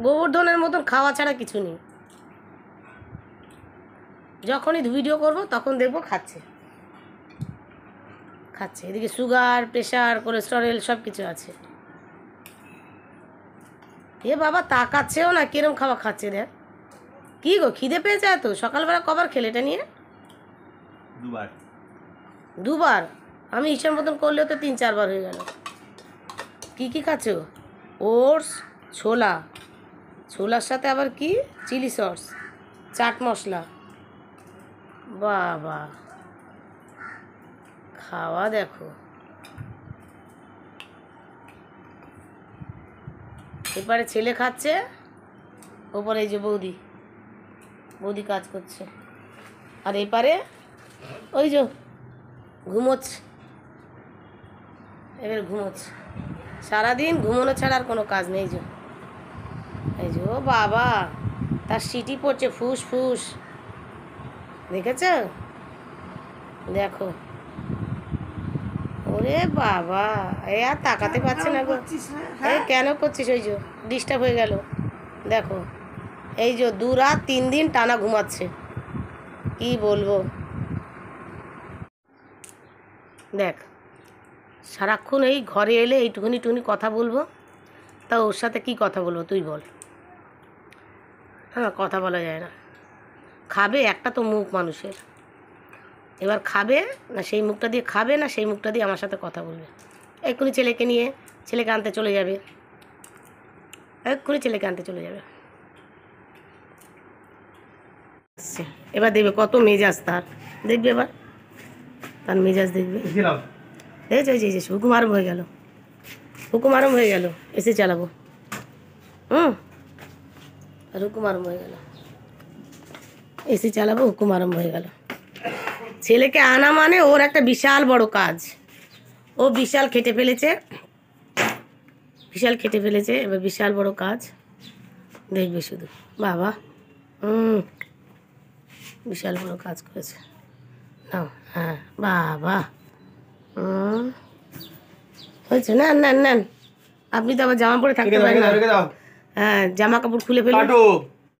গোবর্ধনের মতন খাওয়া ছাড়া কিছু নেই। যখনই ভিডিও করব তখন দেখবো খাচ্ছে খাচ্ছে। এদিকে সুগার, প্রেশার, কোলেস্টেরল সব কিছু আছে। এ বাবা তাকাচ্ছেও না, কিরম খাওয়া খাচ্ছে দেখ। কি গো, খিদে পেয়েছে এত সকালবেলা? কবার খেলে এটা নিয়ে? দুবার? আমি হিসাব মতন করলেও তো 3-4 বার হয়ে গেল। কি কি খাচ্ছ? ওটস, ছোলা, ছোলার সাথে আবার কি চিলি সস, চাট মশলা। বাবা খাওয়া দেখো। এবারে ছেলে খাচ্ছে, ওপরে এই যে বৌদি কাজ করছে, আর এপারে ওই যে ঘুমোচ্ছে। এবার ঘুমোচ্ছে, সারাদিন ঘুমোনো ছাড়া আর কোনো কাজ নেই। এই যে ও বাবা, তার সিটি পড়ছে ফুস ফুস, দেখেছ? দেখো, ওরে বাবা, এ আর তাকাতে পারছে না গো। এই কেন করছিস? ওই যে ডিস্টার্ব হয়ে গেল। দেখো, এই যে 2 রাত 3 দিন টানা ঘুমাচ্ছে। কি বলবো, দেখ সারাক্ষণ এই ঘরে এলে এইটুকুনি কথা বলবো, তা ওর সাথে কি কথা বলবো তুই বল? হ্যাঁ, কথা বলা যায় না। খাবে, একটা তো মুখ মানুষের, এবার খাবে না সেই মুখটা দিয়ে খাবে, না সেই মুখটা দিয়ে আমার সাথে কথা বলবে। এক্ষুনি ছেলেকে আনতে চলে যাবে, এক্ষুনি ছেলেকে আনতে চলে যাবে। এবার দেখবে কত মেজাজ তার, দেখবে এবার তার মেজাজ দেখবে। এই হুকুম আরম্ভ হয়ে গেল, এসে চালাবো। আর হুকুম আরম্ভ হয়ে গেল, এসি চালাবো, হুকুম আরম্ভ হয়ে গেল। ছেলেকে আনা মানে ওর একটা বিশাল বড় কাজ। ও বিশাল খেটে ফেলেছে, এবার বিশাল বড় কাজ দেখবে শুধু। বাবা বিশাল বড় কাজ করেছে। নাও, হ্যাঁ বাবা হয়েছে। নেন, আপনি তো আবার জামা পরে থাকতে পারেন না। হ্যাঁ, জামা কাপড় খুলে ফেলুন।